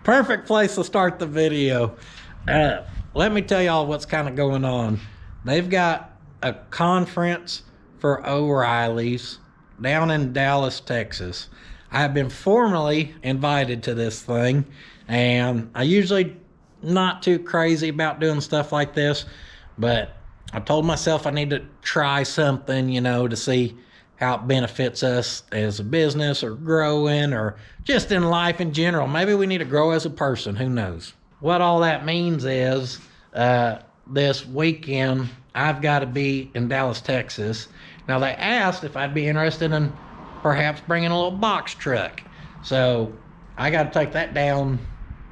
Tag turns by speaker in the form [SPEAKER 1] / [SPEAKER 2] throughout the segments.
[SPEAKER 1] Perfect place to start the video. Let me tell y'all what's kind of going on. They've got a conference for O'Reilly's down in Dallas, Texas. I have been formally invited to this thing, and I usually not too crazy about doing stuff like this, but I told myself I need to try something, you know, to see how it benefits us as a business or growing or just in life in general. Maybe we need to grow as a person, who knows? What all that means is this weekend I've got to be in Dallas, Texas. Now they asked if I'd be interested in perhaps bringing a little box truck. So I got to take that down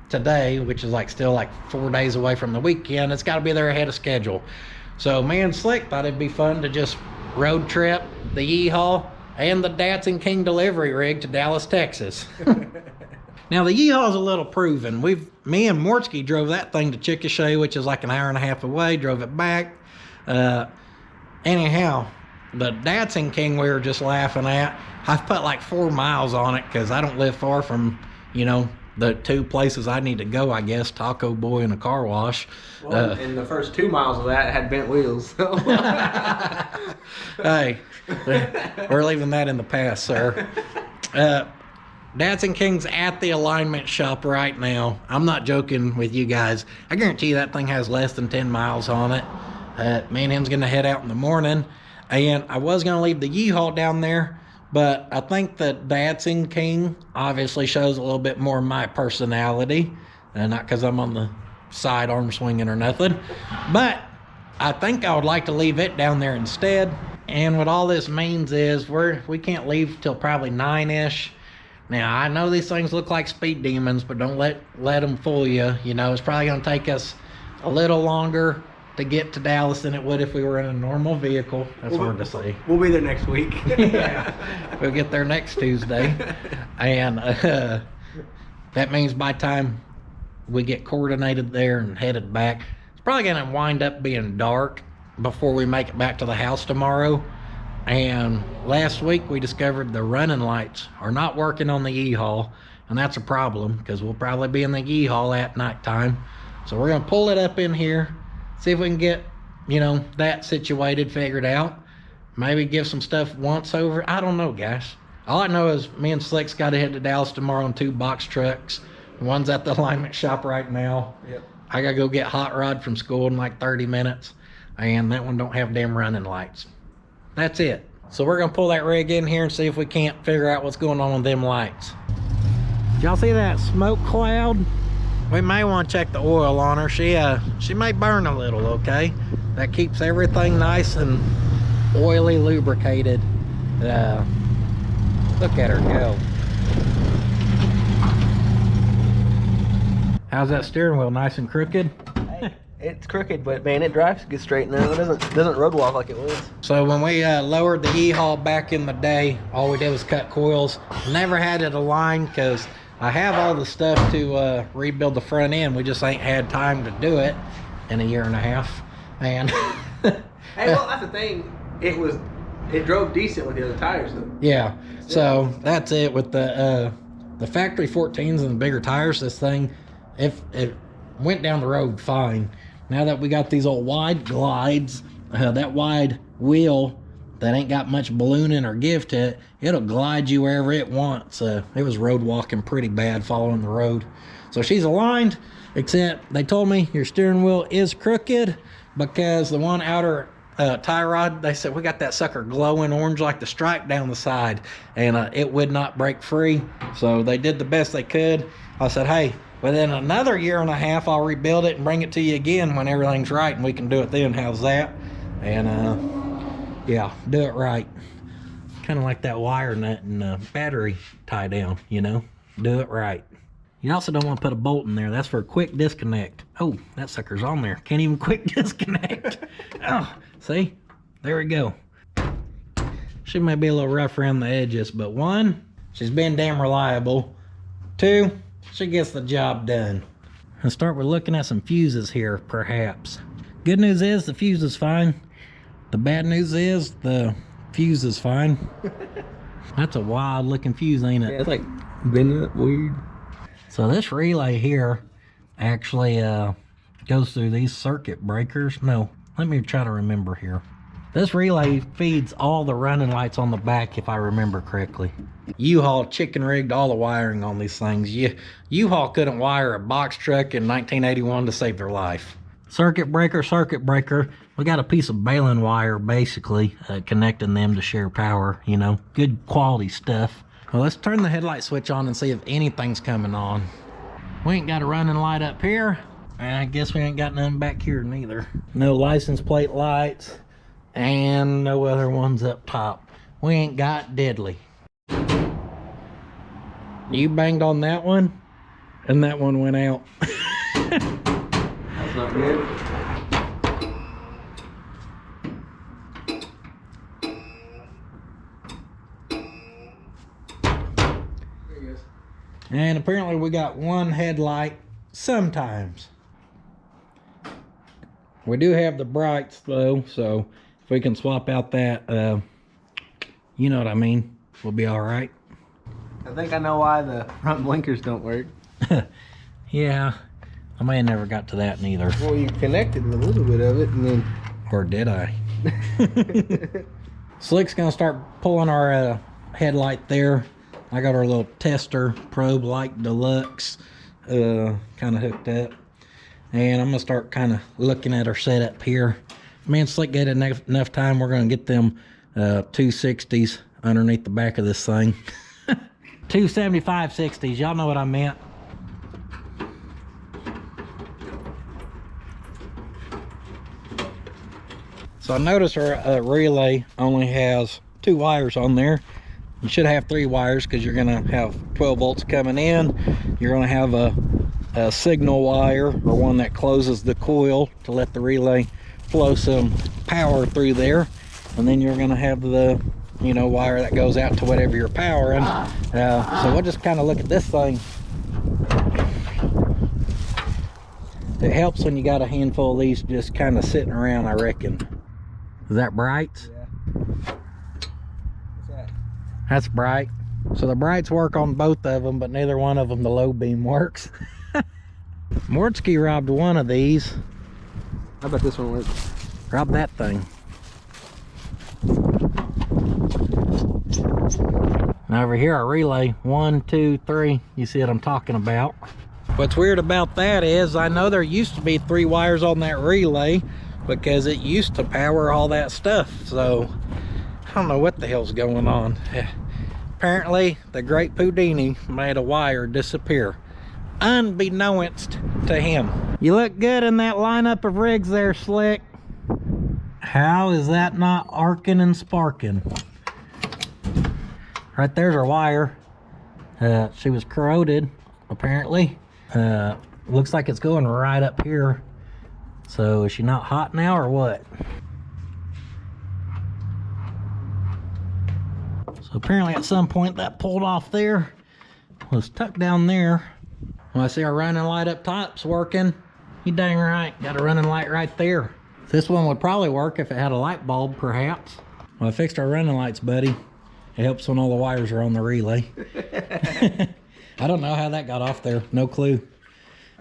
[SPEAKER 1] today, which is still 4 days away from the weekend. It's got to be there ahead of schedule. So me and Slick thought it'd be fun to just road trip the Yeehaw and the DATSUN King delivery rig to Dallas, Texas. Now the Yeehaw's a little proven. Me and Mortsky drove that thing to Chickasha, which is an hour and a half away, drove it back. Anyhow, the DATSUN King we were just laughing at, I've put 4 miles on it because I don't live far from, the 2 places I need to go, I guess, Taco Boy and a car wash.
[SPEAKER 2] Well, and the first 2 miles of that had bent wheels. So.
[SPEAKER 1] Hey, we're leaving that in the past, sir. DATSUN King's at the alignment shop right now. I'm not joking with you guys. I guarantee you that thing has less than 10 miles on it. Me and him's going to head out in the morning. And I was going to leave the Yeehaw down there, but I think that DATSUN King obviously shows a little bit more of my personality. Not because I'm on the sidearm swinging or nothing. But I think I would like to leave it down there instead. And what all this means is we can't leave till probably 9-ish. Now, I know these things look like speed demons, but don't let them fool you. It's probably going to take us a little longer to get to Dallas than it would if we were in a normal vehicle. That's hard to say.
[SPEAKER 2] We'll be there next week.
[SPEAKER 1] Yeah, we'll get there next Tuesday. And that means by the time we get coordinated there and headed back, it's probably going to wind up being dark before we make it back to the house tomorrow. And last week we discovered the running lights are not working on the Yeehaw, and that's a problem because we'll probably be in the Yeehaw at nighttime. So we're going to pull it up in here, see if we can get, that situated, figured out. Maybe give some stuff once over. I don't know, guys. All I know is me and Slick's got to head to Dallas tomorrow in 2 box trucks. One's at the alignment shop right now.
[SPEAKER 2] Yep.
[SPEAKER 1] I got to go get Hot Rod from school in 30 minutes. And that one don't have damn running lights. That's it. So we're going to pull that rig in here and see if we can't figure out what's going on with them lights. Did y'all see that smoke cloud? We may want to check the oil on her. She may burn a little, okay? That keeps everything nice and oily lubricated. Look at her go. How's that steering wheel? Nice and crooked?
[SPEAKER 2] Hey, it's crooked, but man, it drives good straight now. It doesn't road walk like it was.
[SPEAKER 1] So when we lowered the Yeehaw back in the day, all we did was cut coils. Never had it aligned because I have all the stuff to rebuild the front end. We just ain't had time to do it in a year and a half. And
[SPEAKER 2] hey, well, that's the thing. It drove decent with the other tires, though.
[SPEAKER 1] Yeah. So that's it with the factory 14s and the bigger tires. This thing, if it went down the road fine. Now that we got these old wide glides, that wide wheel that ain't got much ballooning or give to it, it'll glide you wherever it wants. It was road walking pretty bad following the road. So she's aligned, except they told me your steering wheel is crooked because the one outer tie rod, they said we got that sucker glowing orange like the stripe down the side, and it would not break free. So they did the best they could. I said, hey, within another year and a half, I'll rebuild it and bring it to you again when everything's right, and we can do it then. How's that? And yeah, do it right. Kind of like that wire nut and battery tie down, do it right. You also don't want to put a bolt in there. That's for a quick disconnect. Oh, that sucker's on there. Can't even quick disconnect. Oh, see? There we go. She may be a little rough around the edges, but 1, she's been damn reliable. 2, she gets the job done. I'll start with looking at some fuses here, perhaps. Good news is the fuse is fine. The bad news is the fuse is fine. That's a wild looking fuse, ain't it?
[SPEAKER 2] Yeah, it's bending it weird.
[SPEAKER 1] So this relay here actually goes through these circuit breakers. No, let me try to remember here. This relay feeds all the running lights on the back, if I remember correctly. U-Haul chicken rigged all the wiring on these things. U-Haul couldn't wire a box truck in 1981 to save their life. Circuit breaker, circuit breaker. We got a piece of baling wire basically connecting them to share power, you know. Good quality stuff. Well, let's turn the headlight switch on and see if anything's coming on. We ain't got a running light up here. And I guess we ain't got none back here neither. No license plate lights. And no other ones up top. We ain't got deadly. You banged on that one, and that one went out.
[SPEAKER 2] That's not good. There he goes.
[SPEAKER 1] And apparently we got one headlight sometimes. We do have the brights though, so if we can swap out that, you know what I mean, we'll be all right.
[SPEAKER 2] I think I know why the front blinkers don't work.
[SPEAKER 1] Yeah, I may have never got to that neither.
[SPEAKER 2] Well, you connected a little bit of it, and then...
[SPEAKER 1] Or did I? Slick's gonna start pulling our headlight there. I got our little tester probe light deluxe kind of hooked up. And I'm gonna start kind of looking at our setup here. Me and Slick get enough time, we're gonna get them 260s underneath the back of this thing. 275 60s, y'all know what I meant. So I notice our relay only has 2 wires on there. You should have 3 wires because you're gonna have 12 volts coming in. You're gonna have a signal wire, or one that closes the coil to let the relay flow some power through there. And then you're gonna have the, you know, wire that goes out to whatever you're powering. So we'll just kind of look at this thing. It helps when you got a handful of these just kind of sitting around, I reckon. Is that bright?
[SPEAKER 2] Yeah. What's that?
[SPEAKER 1] That's bright. So the brights work on both of them, but neither one of them the low beam works. Mortsky robbed one of these.
[SPEAKER 2] I bet this one works.
[SPEAKER 1] Robbed that thing. Now over here, our relay, 1, 2, 3. You see what I'm talking about. What's weird about that is I know there used to be 3 wires on that relay because it used to power all that stuff. So I don't know what the hell's going on. Apparently the great Houdini made a wire disappear, unbeknownst to him. You look good in that lineup of rigs there, Slick. How is that not arcing and sparking? Right there's our wire. She was corroded, apparently. Looks like it's going right up here. So is she not hot now or what? So apparently at some point that pulled off there, was tucked down there. Well, I see our running light up top's working. You dang right, got a running light right there. This one would probably work if it had a light bulb, perhaps. Well, I fixed our running lights, buddy. It helps when all the wires are on the relay. I don't know how that got off there. No clue.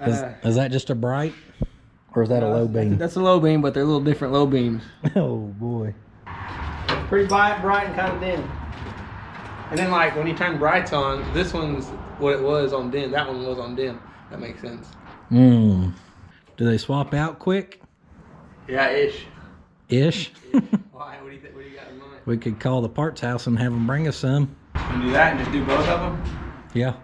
[SPEAKER 1] Is that just a bright? Or is that a low beam?
[SPEAKER 2] That's a low beam, but they're a little different low beams.
[SPEAKER 1] Oh, boy.
[SPEAKER 2] Pretty bright and kind of dim. And then, like, when you turn brights on, this one's what it was on dim. That one was on dim. That makes sense.
[SPEAKER 1] Do they swap out quick?
[SPEAKER 2] Yeah, ish.
[SPEAKER 1] Ish?
[SPEAKER 2] Why? What do you got in mind?
[SPEAKER 1] We could call the parts house and have them bring us some.
[SPEAKER 2] And do that and just do both of them?
[SPEAKER 1] Yeah.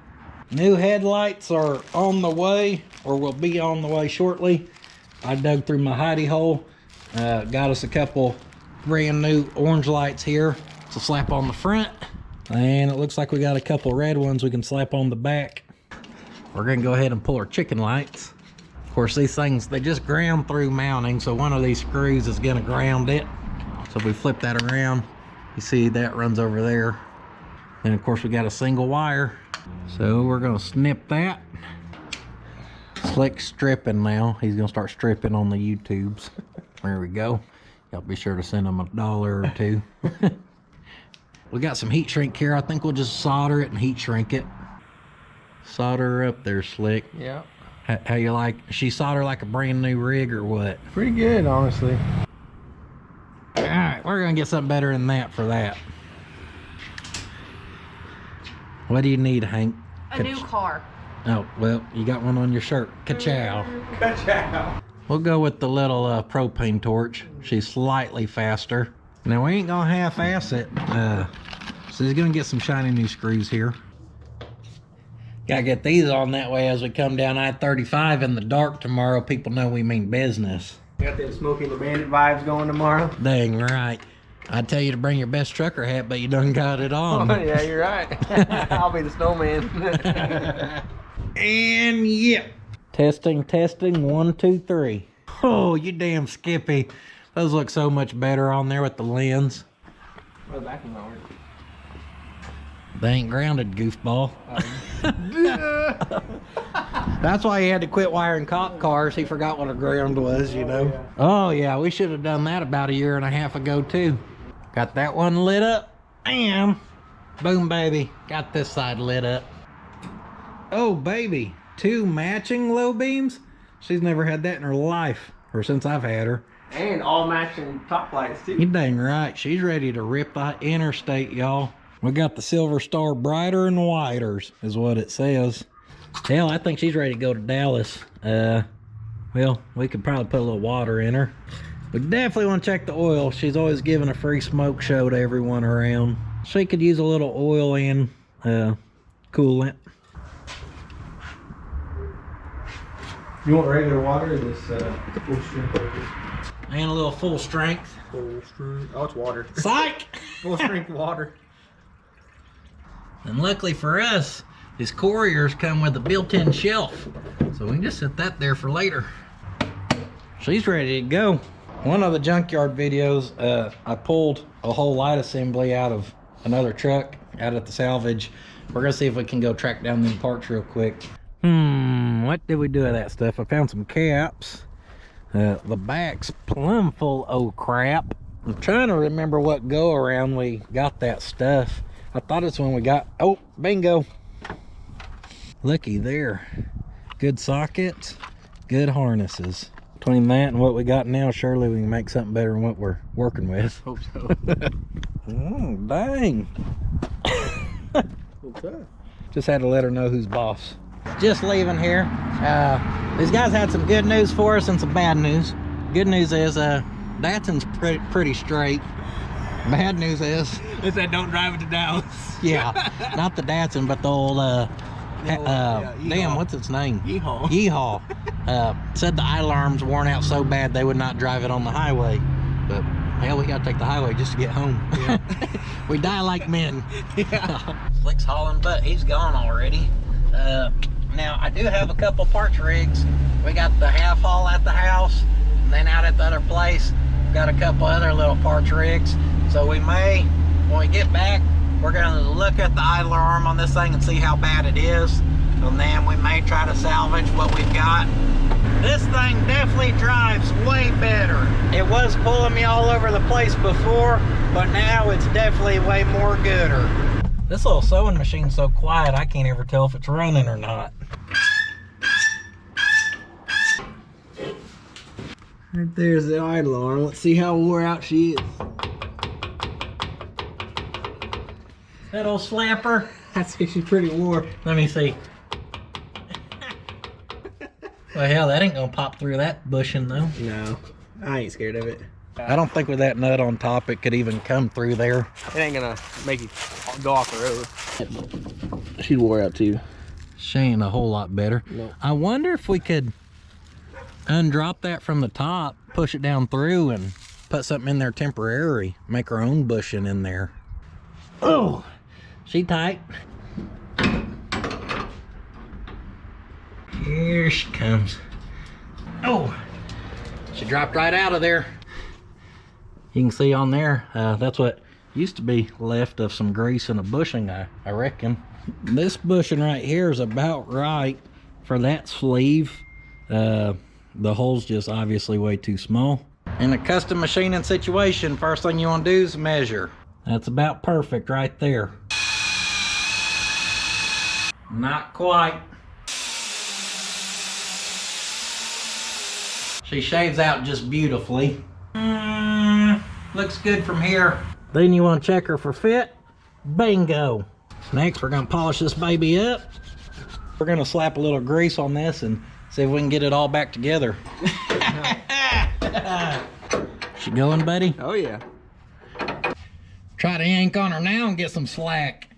[SPEAKER 1] New headlights are on the way, or will be on the way shortly. I dug through my hidey hole, got us a couple brand new orange lights here to slap on the front, and it looks like we got a couple red ones we can slap on the back. We're gonna go ahead and pull our chicken lights. Of course, these things, they just ground through mounting, so one of these screws is gonna ground it. So if we flip that around, you see that runs over there. Then of course we got a single wire. So we're gonna snip that. Slick's stripping now. He's gonna start stripping on the YouTubes. There we go. Y'all be sure to send him $1 or $2. We got some heat shrink here. I think we'll just solder it and heat shrink it. Solder her up there, Slick.
[SPEAKER 2] Yeah.
[SPEAKER 1] How you like? She soldered like a brand new rig or what?
[SPEAKER 2] Pretty good, honestly.
[SPEAKER 1] All right, we're gonna get something better than that for that. What do you need, Hank?
[SPEAKER 3] A new car.
[SPEAKER 1] Oh, well, you got one on your shirt. Ka-chow.
[SPEAKER 2] Ka-chow.
[SPEAKER 1] We'll go with the little propane torch. She's slightly faster. Now, we ain't gonna half-ass it. So he's gonna get some shiny new screws here. Gotta get these on that way as we come down I-35 in the dark tomorrow. People know we mean business.
[SPEAKER 2] Got them Smokey the Bandit vibes going tomorrow.
[SPEAKER 1] Dang right. I'd tell you to bring your best trucker hat, but you done got it on.
[SPEAKER 2] Oh, yeah, you're right. I'll be the snowman.
[SPEAKER 1] And yep. Testing, 1, 2, 3. Oh, you damn Skippy. Those look so much better on there with the lens.
[SPEAKER 2] Well, the vacuum's not working.
[SPEAKER 1] They ain't grounded, goofball. That's why he had to quit wiring cop cars. He forgot what a ground was, you know.
[SPEAKER 2] Yeah.
[SPEAKER 1] Oh, yeah, we should have done that about a year and a half ago, too. Got that one lit up. Bam. Boom, baby. Got this side lit up. Oh, baby. 2 matching low beams? She's never had that in her life, or since I've had her.
[SPEAKER 2] And all matching top lights, too.
[SPEAKER 1] You dang right. She's ready to rip the interstate, y'all. We got the Silver Star brighter and whiters, is what it says. Hell, I think she's ready to go to Dallas. Well, we could probably put a little water in her. We definitely want to check the oil. She's always giving a free smoke show to everyone around. She could use a little oil and coolant.
[SPEAKER 2] You want regular water or this full strength?
[SPEAKER 1] And a little full strength.
[SPEAKER 2] Full strength. Oh, it's water.
[SPEAKER 1] Psych!
[SPEAKER 2] Full strength water.
[SPEAKER 1] And luckily for us, these Couriers come with a built-in shelf. So we can just set that there for later. She's ready to go. One of the junkyard videos, I pulled a whole light assembly out of another truck out at the salvage. We're gonna see if we can go track down them parts real quick. What did we do with that stuff? I found some caps. The back's plumb full of crap. I'm trying to remember what go around we got that stuff. I thought it's when we got, oh, bingo. Looky there. Good sockets, good harnesses. Between that and what we got now, surely we can make something better than what we're working with.
[SPEAKER 2] Hope so.
[SPEAKER 1] Dang.
[SPEAKER 2] Okay.
[SPEAKER 1] Just had to let her know who's boss. Just leaving here. These guys had some good news for us and some bad news. Good news is Datsun's pretty straight. Bad news is
[SPEAKER 2] They said don't drive it to Dallas.
[SPEAKER 1] yeah, not the Datsun, but the old
[SPEAKER 2] Yeehaw.
[SPEAKER 1] damn, what's its name?
[SPEAKER 2] Yeehaw.
[SPEAKER 1] Yeehaw. Said the alarms worn out so bad they would not drive it on the highway. But hell, we gotta take the highway just to get home.
[SPEAKER 2] Yeah.
[SPEAKER 1] We die like men.
[SPEAKER 2] Yeah.
[SPEAKER 1] Slick's hauling butt. He's gone already. Now I do have a couple parts rigs. We got the half haul at the house, and then out at the other place, got a couple other little parts rigs. So we may, when we get back, we're gonna look at the idler arm on this thing and see how bad it is. And then we may try to salvage what we've got. This thing definitely drives way better. It was pulling me all over the place before, but now it's definitely way more gooder. This little sewing machine's so quiet I can't ever tell if it's running or not.
[SPEAKER 2] Right there's the idler arm. Let's see how wore out she is.
[SPEAKER 1] That old slapper.
[SPEAKER 2] I see she's pretty wore.
[SPEAKER 1] Let me see. Well, hell, that ain't gonna pop through that bushing though.
[SPEAKER 2] No, I ain't scared of it.
[SPEAKER 1] I don't think with that nut on top it could even come through there.
[SPEAKER 2] It ain't gonna make you go off the road. She wore out too.
[SPEAKER 1] She ain't a whole lot better.
[SPEAKER 2] Nope.
[SPEAKER 1] I wonder if we could undrop that from the top, push it down through, and put something in there temporary. Make our own bushing in there. Oh, she tight. Here she comes. Oh, she dropped right out of there. You can see on there, that's what used to be left of some grease and a bushing, I reckon. This bushing right here is about right for that sleeve. The hole's just obviously way too small. In a custom machining situation, first thing you want to do is measure. That's about perfect right there. Not quite. She shaves out just beautifully. Looks good from here. Then you want to check her for fit. Bingo. Next, we're going to polish this baby up. We're going to slap a little grease on this and see if we can get it all back together. She going, buddy?
[SPEAKER 2] Oh yeah.
[SPEAKER 1] Try to yank on her now and get some slack.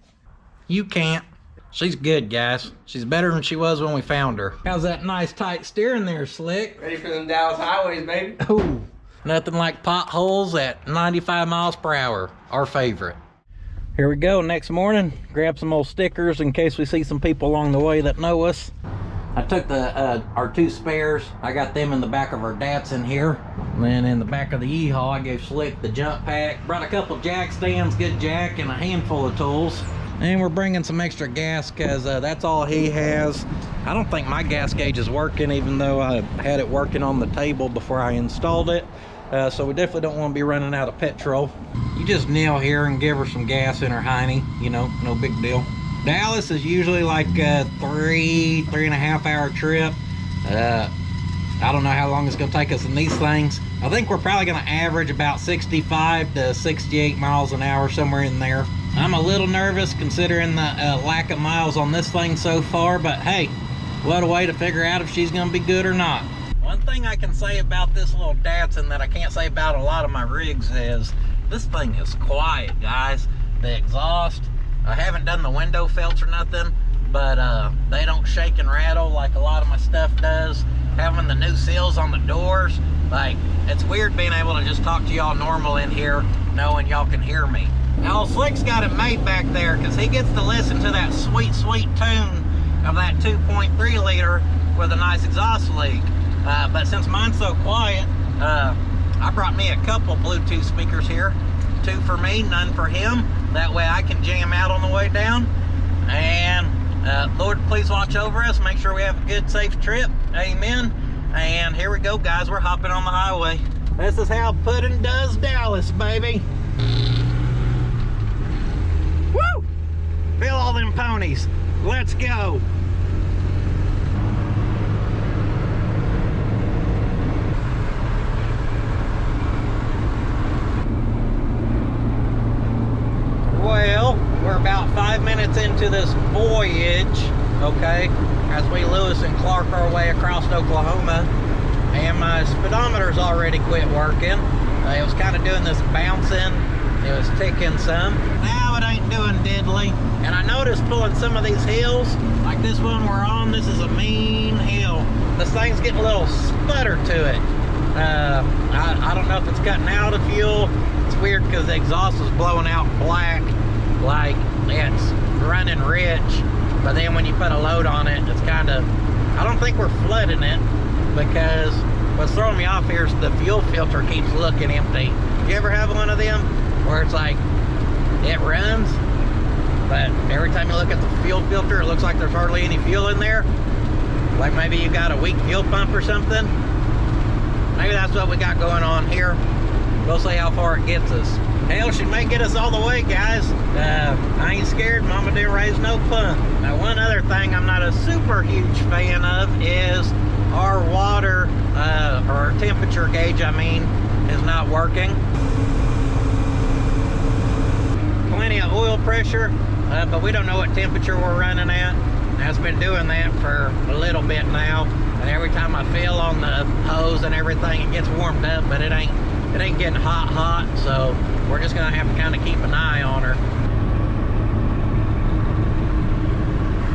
[SPEAKER 1] You can't. She's good, guys. She's better than she was when we found her. How's that nice tight steering there, Slick?
[SPEAKER 2] Ready for them Dallas highways, baby.
[SPEAKER 1] Ooh, nothing like potholes at 95 miles per hour. Our favorite. Here we go, next morning. Grab some old stickers in case we see some people along the way that know us. I took our 2 spares. I got them in the back of our DATSUN here. And then in the back of the E-Haul, I gave Slick the jump pack. Brought a couple jack stands, good jack, and a handful of tools. And we're bringing some extra gas because that's all he has. I don't think my gas gauge is working, even though I had it working on the table before I installed it. So we definitely don't want to be running out of petrol. You just kneel here and give her some gas in her hiney. You know, no big deal. Dallas is usually like a 3.5 hour trip. I don't know how long it's going to take us in these things. I think we're probably going to average about 65 to 68 miles an hour, somewhere in there. I'm a little nervous considering the lack of miles on this thing so far, but hey, what a way to figure out if she's going to be good or not. One thing I can say about this little DATSUN that I can't say about a lot of my rigs is this thing is quiet, guys. The exhaust, I haven't done the window felts or nothing, but they don't shake and rattle like a lot of my stuff does. Having the new seals on the doors, like, it's weird being able to just talk to y'all normal in here knowing y'all can hear me. Now, Slick's got it made back there because he gets to listen to that sweet, sweet tune of that 2.3 liter with a nice exhaust leak. But since mine's so quiet, I brought me a couple Bluetooth speakers here. 2 for me, none for him. That way I can jam out on the way down. And Lord, please watch over us. Make sure we have a good, safe trip. Amen. And here we go, guys. We're hopping on the highway. This is how pudding does Dallas, baby. Woo! Fill all them ponies. Let's go. Well, we're about 5 minutes into this voyage, okay, as we Lewis and Clark our way across Oklahoma, and my speedometer's already quit working. It was kind of doing this bouncing. It was ticking some. Now it ain't doing diddly. And I noticed pulling some of these hills, like this one we're on, this is a mean hill. This thing's getting a little sputter to it. I don't know if it's cutting out of fuel. It's weird because the exhaust is blowing out black, like it's running rich, but then when you put a load on it, it's kind of, I don't think we're flooding it, because what's throwing me off here is the fuel filter keeps looking empty. You ever have one of them where it's like, it runs, but every time you look at the fuel filter, it looks like there's hardly any fuel in there? Like maybe you got a weak fuel pump or something? Maybe that's what we got going on here. We'll see how far it gets us. Hell, she may get us all the way, guys. I ain't scared. Mama didn't raise no pun. Now, one other thing I'm not a super huge fan of is our water, or our temperature gauge, I mean, is not working. Plenty of oil pressure, but we don't know what temperature we're running at. Now, it's been doing that for a little bit now, and every time I feel on the hose and everything, it gets warmed up, but it ain't getting hot, so we're just gonna have to kind of keep an eye on her.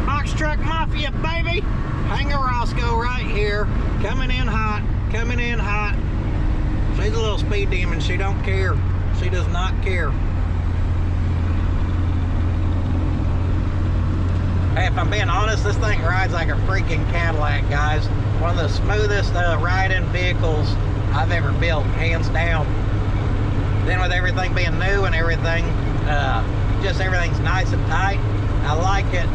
[SPEAKER 1] Box Truck Mafia, baby! Hang a Roscoe right here. Coming in hot, coming in hot. She's a little speed demon, she don't care. She does not care. Hey, if I'm being honest, this thing rides like a freaking Cadillac, guys. One of the smoothest ride-in vehicles I've ever built, hands down. Then with everything being new and everything, just everything's nice and tight. I like it.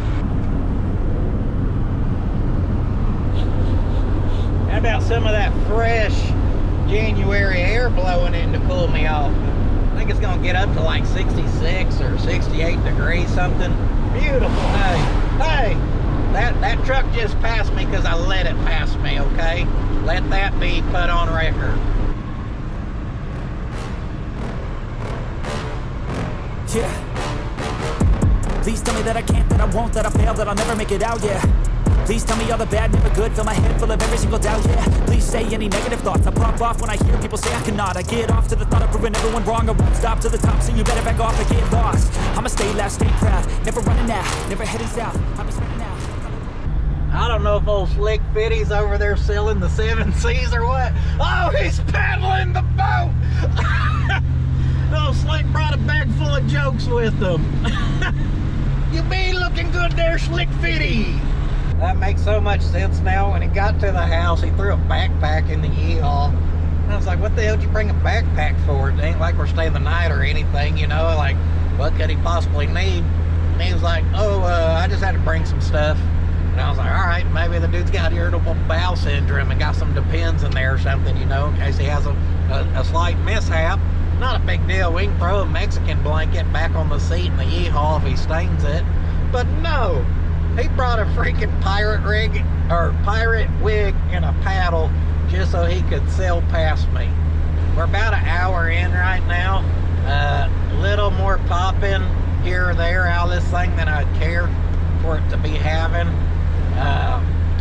[SPEAKER 1] How about some of that fresh January air blowing in to cool me off? I think it's gonna get up to like 66 or 68 degrees, something. Beautiful day. Hey, That truck just passed me because I let it pass me, okay? Let that be put on record.
[SPEAKER 3] Yeah. Please tell me that I can't, that I won't, that I fail, that I'll never make it out, yeah. Please tell me all the bad, never good, fill my head full of every single doubt, yeah. Please say any negative thoughts, I pop off when I hear people say I cannot. I get off to the thought of proving everyone wrong, I won't stop to the top, so you better back off and get lost. I'ma stay loud, stay proud, never running out, never heading south, I'll be spinning out.
[SPEAKER 1] I don't know if old Slick Fitty's over there selling the 7 Cs or what. Oh, he's paddling the boat! Oh, Slick brought a bag full of jokes with him. You be looking good there, Slick Fitty. That makes so much sense now. When he got to the house, he threw a backpack in the E-haul. And I was like, what the hell did you bring a backpack for? It ain't like we're staying the night or anything, you know? Like, what could he possibly need? And he was like, oh, I just had to bring some stuff. And I was like, all right, maybe the dude's got irritable bowel syndrome and got some Depends in there or something, you know, in case he has a slight mishap. Not a big deal. We can throw a Mexican blanket back on the seat in the E-haul if he stains it. But no, he brought a freaking pirate wig and a paddle just so he could sail past me. We're about an hour in right now. A little more popping here or there out of this thing than I'd care for it to be having.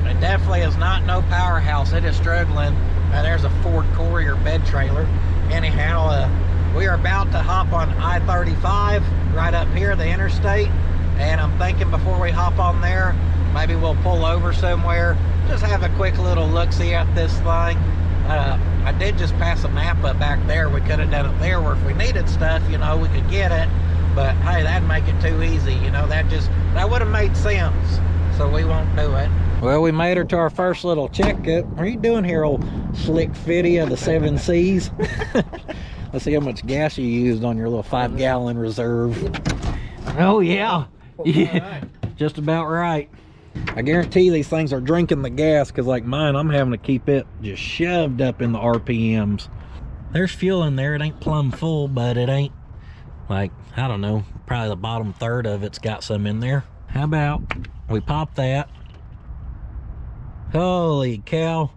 [SPEAKER 1] It definitely is not no powerhouse. It is struggling. There's a Ford Courier bed trailer. Anyhow, we are about to hop on I-35 right up here, the interstate, and I'm thinking before we hop on there, maybe we'll pull over somewhere, just have a quick little look-see at this thing. I did just pass a Napa back there. We could have done it there where if we needed stuff, you know, we could get it, but hey, that'd make it too easy, you know. That would have made sense, so we won't do it. Well, we made her to our first little checkup. What are you doing here, old Slick Fitty of the 7 Cs? Let's see how much gas you used on your little 5-gallon reserve. Oh, yeah. Yeah, just about right. I guarantee these things are drinking the gas, because like mine, I'm having to keep it just shoved up in the RPMs. There's fuel in there. It ain't plumb full, but it ain't like, I don't know, probably the bottom third of it's got some in there. How about we pop that? Holy cow.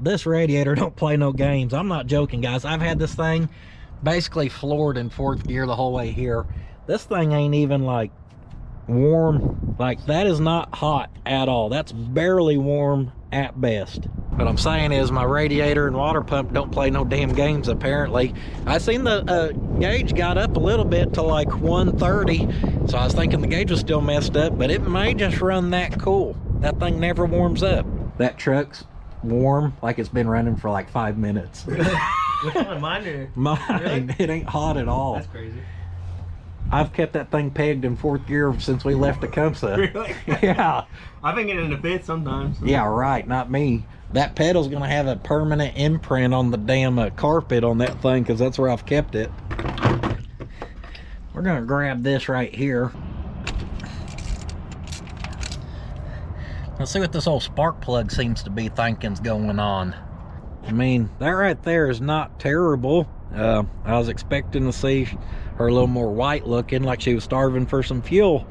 [SPEAKER 1] This radiator don't play no games. I'm not joking, guys. I've had this thing basically floored in 4th gear the whole way here. This thing ain't even like warm. Like, that is not hot at all. That's barely warm at best. What I'm saying is my radiator and water pump don't play no damn games, apparently. I seen the gauge got up a little bit to like 130, so I was thinking the gauge was still messed up, but it may just run that cool. That thing never warms up. That truck's warm like it's been running for like 5 minutes.
[SPEAKER 2] Which one? Mine or?
[SPEAKER 1] Mine.
[SPEAKER 2] Really?
[SPEAKER 1] It ain't hot at all.
[SPEAKER 2] That's crazy.
[SPEAKER 1] I've kept that thing pegged in 4th gear since we left Tecumseh.
[SPEAKER 2] Really?
[SPEAKER 1] Yeah.
[SPEAKER 2] I've been getting in a fit sometimes.
[SPEAKER 1] Yeah, right. Not me. That pedal's gonna have a permanent imprint on the damn carpet on that thing, because that's where I've kept it. We're gonna grab this right here. Let's see what this old spark plug seems to be thinking's going on. I mean, that right there is not terrible. I was expecting to see her a little more white looking, like she was starving for some fuel.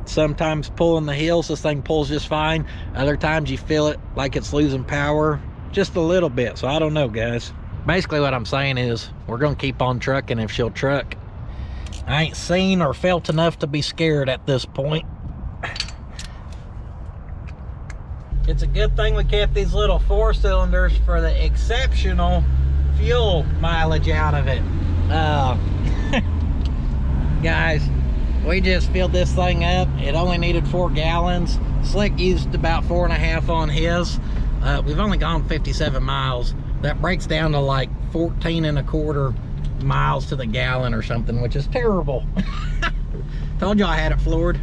[SPEAKER 1] Sometimes pulling the hills, this thing pulls just fine. Other times you feel it like it's losing power just a little bit. So I don't know, guys. Basically what I'm saying is we're gonna keep on trucking if she'll truck. I ain't seen or felt enough to be scared at this point. It's a good thing we kept these little 4-cylinders for the exceptional fuel mileage out of it. Guys, we just filled this thing up. It only needed 4 gallons. Slick used about 4.5 on his. We've only gone 57 miles. That breaks down to like 14.25 miles to the gallon or something, which is terrible. Told you I had it floored.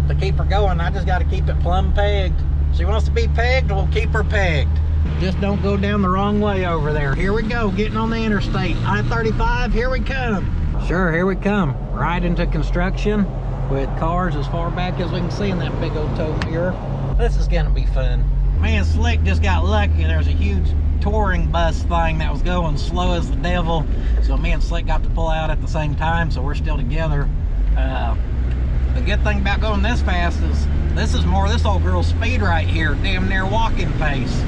[SPEAKER 1] To keep her going, I just got to keep it plumb pegged. She wants to be pegged, we'll keep her pegged. Just don't go down the wrong way over there. Here we go, getting on the interstate. I-35, here we come. Sure, here we come. Right into construction with cars as far back as we can see in that big old tow mirror. This is gonna be fun. Man, Slick just got lucky. There's a huge touring bus thing that was going slow as the devil. So me and Slick got to pull out at the same time, so we're still together. The good thing about going this fast is This is more this old girl's speed right here, damn near walking pace.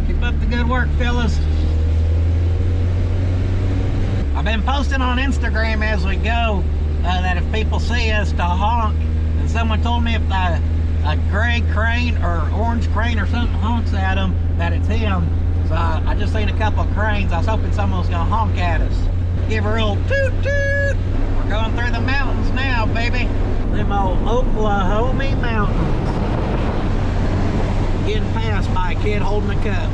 [SPEAKER 1] Keep up the good work, fellas. I've been posting on Instagram as we go that if people see us to honk, and someone told me if a gray crane or orange crane or something honks at them, that it's him. So I just seen a couple of cranes. I was hoping someone was gonna honk at us. Give her a little toot toot. We're going through the mountains now, baby. Them old Oklahoma mountains. Getting passed by a kid holding a cup.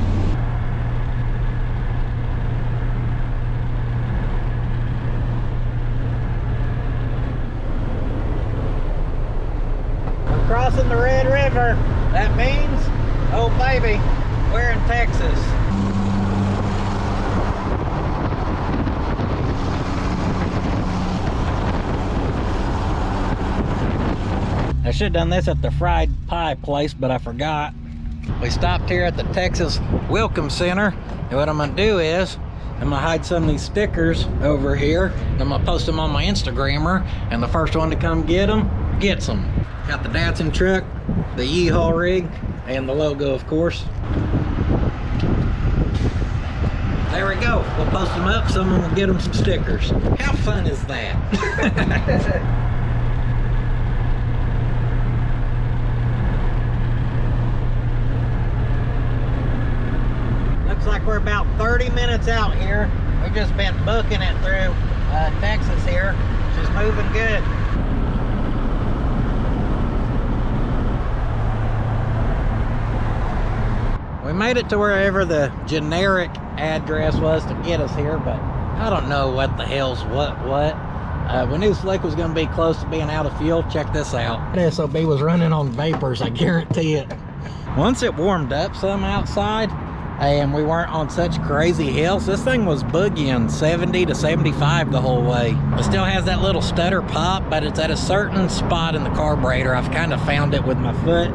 [SPEAKER 1] We're crossing the Red River. That means, oh baby, we're in Texas. I should have done this at the fried pie place, but I forgot. We stopped here at the Texas Welcome Center, and what I'm gonna do is I'm gonna hide some of these stickers over here, and I'm gonna post them on my Instagrammer, and the first one to come get them gets them. Got the Datsun truck, the Yeehaw rig, and the logo, of course. There we go. We'll post them up. Someone will get them some stickers. How fun is that? Looks like we're about 30 minutes out here. We've just been booking it through Texas here. She's moving good. We made it to wherever the generic address was to get us here, but I don't know what the hell's what. We knew Slick was going to be close to being out of fuel. Check this out. The SOB was running on vapors, I guarantee it. Once it warmed up some outside, and we weren't on such crazy hills, this thing was boogieing 70 to 75 the whole way. It still has that little stutter pop, but it's at a certain spot in the carburetor. I've kind of found it with my foot.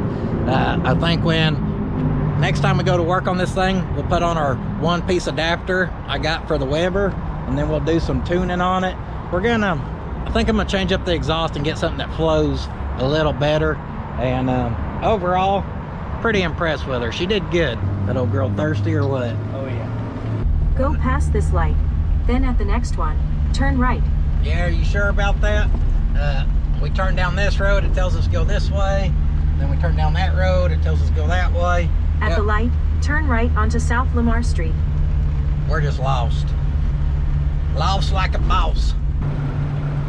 [SPEAKER 1] I think next time we go to work on this thing, we'll put on our one-piece adapter I got for the Weber, and then we'll do some tuning on it. I think I'm gonna change up the exhaust and get something that flows a little better. And overall, pretty impressed with her. She did good. That old girl thirsty or what?
[SPEAKER 2] Oh yeah.
[SPEAKER 4] Go past this light, then at the next one, turn right.
[SPEAKER 1] Yeah, are you sure about that? We turn down this road, it tells us to go this way. Then we turn down that road, it tells us to go that way.
[SPEAKER 4] At the light, turn right onto South Lamar Street.
[SPEAKER 1] We're just lost. Lost like a boss.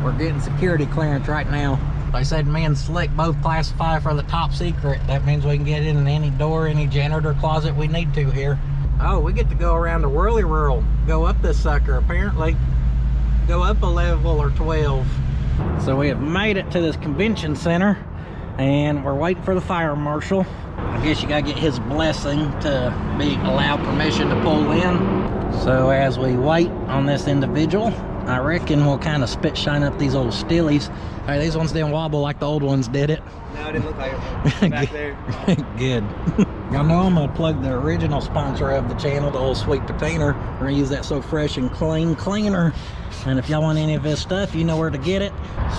[SPEAKER 1] We're getting security clearance right now. They said me and Slick both classify for the top secret. That means we can get in any door, any janitor closet we need to here. Oh, we get to go around the whirly whirl. Go up this sucker, apparently. Go up a level or 12. So we have made it to this convention center, and we're waiting for the fire marshal. I guess you gotta get his blessing to be allowed permission to pull in. So as we wait on this individual, I reckon we'll kind of spit shine up these old stillies. Hey, these ones didn't wobble like the old ones did it.
[SPEAKER 2] No, it didn't look like it back there.
[SPEAKER 1] Good. Y'all know I'm gonna plug the original sponsor of the channel, the old Sweet Patina. We're gonna use that So Fresh and Clean cleaner. And if y'all want any of this stuff, you know where to get it.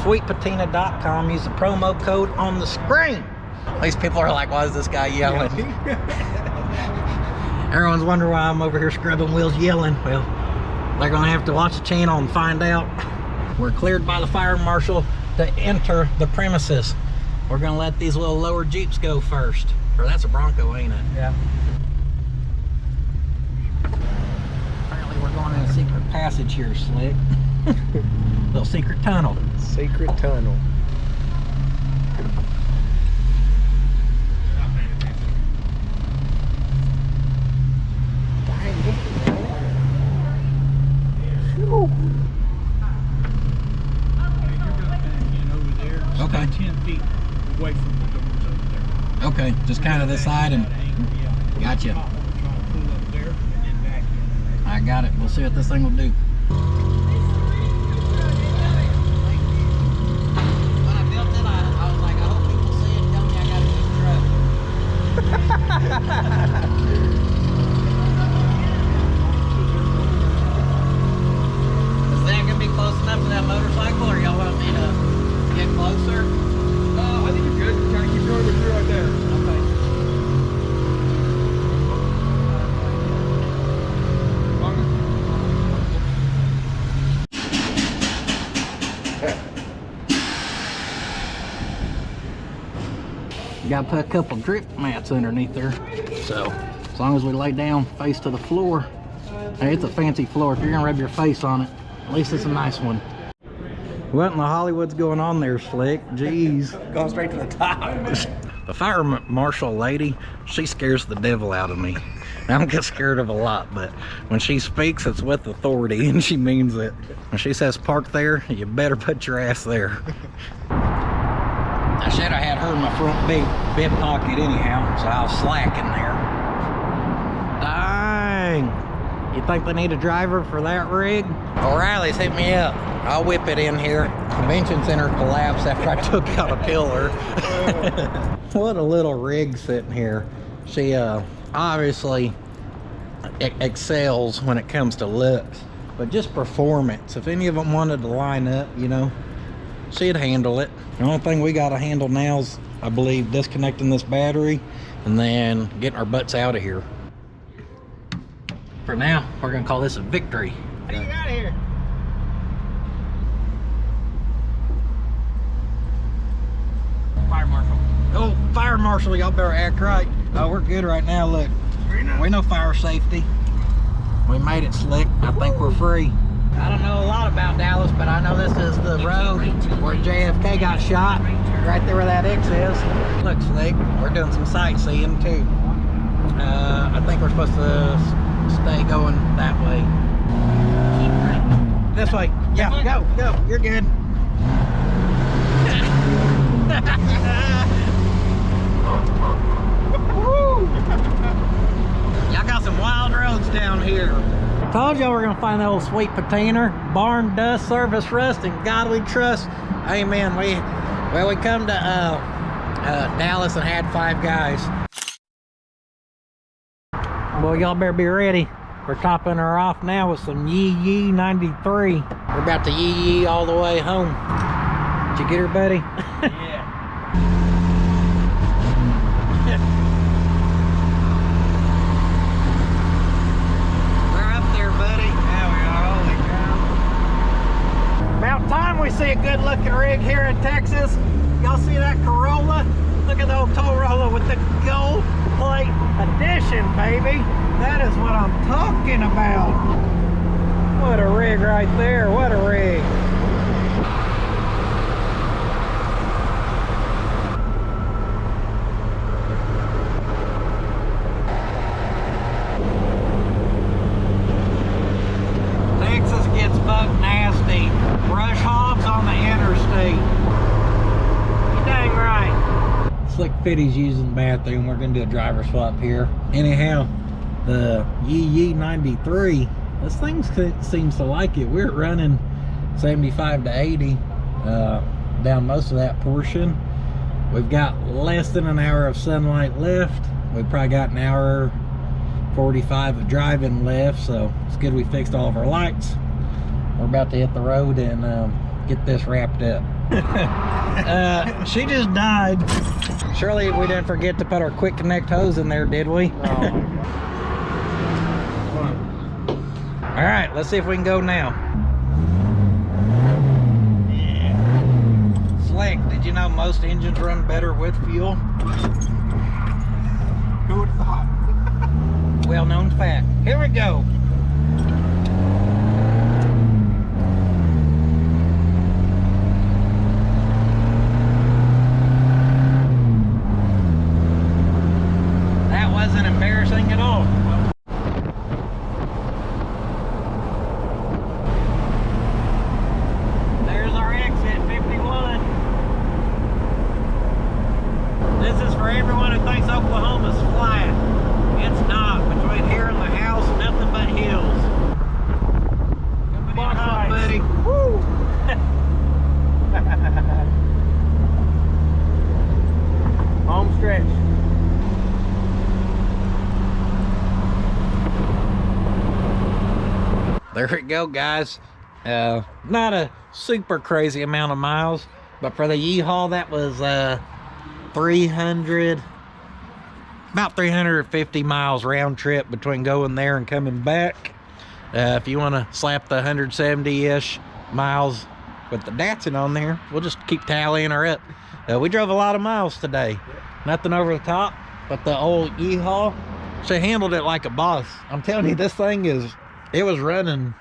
[SPEAKER 1] Sweetpatina.com. Use the promo code on the screen. These people are like, why is this guy yelling? Everyone's wondering why I'm over here scrubbing wheels yelling. Well, they're gonna have to watch the channel and find out. We're cleared by the fire marshal to enter the premises. We're gonna let these little lower Jeeps go first. Or that's a Bronco, ain't it?
[SPEAKER 2] Yeah.
[SPEAKER 1] Apparently we're going in a secret passage here, Slick. Little secret tunnel.
[SPEAKER 2] Secret tunnel.
[SPEAKER 1] Okay.
[SPEAKER 5] 10 feet away from the doors over there.
[SPEAKER 1] Okay, just kind of this side and gotcha. I got it. We'll see what this thing will do. When I built it, I was like, I hope people see it and tell me I got a good truck. Is that gonna be close enough to that motorcycle, or y'all want You gotta put a couple drip mats underneath there. So as long as we lay down face to the floor, hey, it's a fancy floor. If you're gonna rub your face on it, at least it's a nice one. What in the Hollywood's going on there, Slick? Jeez.
[SPEAKER 2] Going straight to the top.
[SPEAKER 1] The fire marshal lady, she scares the devil out of me. I don't get scared of a lot, but when she speaks, it's with authority, and she means it. When she says park there, you better put your ass there. I should have had her in my front bib pocket anyhow, so I was slacking there. Dang. You think they need a driver for that rig? O'Reilly's hit me up. I'll whip it in here. Convention center collapsed after I took out a pillar. What a little rig sitting here. She obviously excels when it comes to looks, but just performance. If any of them wanted to line up, you know, she'd handle it. The only thing we got to handle now is, I believe, disconnecting this battery and then getting our butts out of here. For now, we're gonna call this a victory.
[SPEAKER 2] How do you get out of here?
[SPEAKER 1] Fire marshal. Oh, fire marshal, y'all better act right. Oh, we're good right now, look. We know fire safety. We made it, Slick. I think we're free. I don't know a lot about Dallas, but I know this is the road where JFK got shot. Right there where that X is. Look, Slick, we're doing some sightseeing too. I think we're supposed to stay going that way. This way. Yeah, go. You're good. Y'all got some wild roads down here. Told y'all we're gonna find that old sweet patina, barn dust, service rust, and God we trust. Amen. We come to Dallas and had 5 guys. Well, y'all better be ready. We're topping her off now with some Yee 93. We're about to yee all the way home. Did you get her, buddy?
[SPEAKER 2] Yeah.
[SPEAKER 1] We're up there, buddy.
[SPEAKER 2] Yeah, we are. Holy cow.
[SPEAKER 1] About time we see a good looking rig here in Texas. Y'all see that Corolla? Look at the old Corolla with the gold plate edition, baby. That is what I'm talking about. What a rig right there. What a rig. Texas gets buck nasty. Brush hogs on the interstate. You dang right. Slick Fitty's using the bathroom. We're gonna do a driver swap here. Anyhow, the Yee 93, this thing seems to like it. We're running 75 to 80 down most of that portion. We've got less than an hour of sunlight left. We've probably got an hour 45 of driving left, so it's good we fixed all of our lights. We're about to hit the road and get this wrapped up. She just died. Surely we didn't forget to put our quick connect hose in there, did we?
[SPEAKER 2] Oh.
[SPEAKER 1] All right, let's see if we can go now.
[SPEAKER 2] Yeah.
[SPEAKER 1] Slick, did you know most engines run better with fuel?
[SPEAKER 2] Who would have thought?
[SPEAKER 1] Well-known fact. Here we go. That wasn't embarrassing at all. There's our exit, 51. This is for everyone who thinks Oklahoma's flat. It's not. Between here and the house, nothing but hills. Come on, home, buddy. Woo!
[SPEAKER 2] Home stretch.
[SPEAKER 1] There we go, guys. Not a super crazy amount of miles, but for the Yeehaw, that was about 350 miles round trip between going there and coming back. If you want to slap the 170-ish miles with the Datsun on there. We'll just keep tallying her up. We drove a lot of miles today. Nothing over the top, but the old E-Haul, she handled it like a boss. I'm telling you, this thing it was running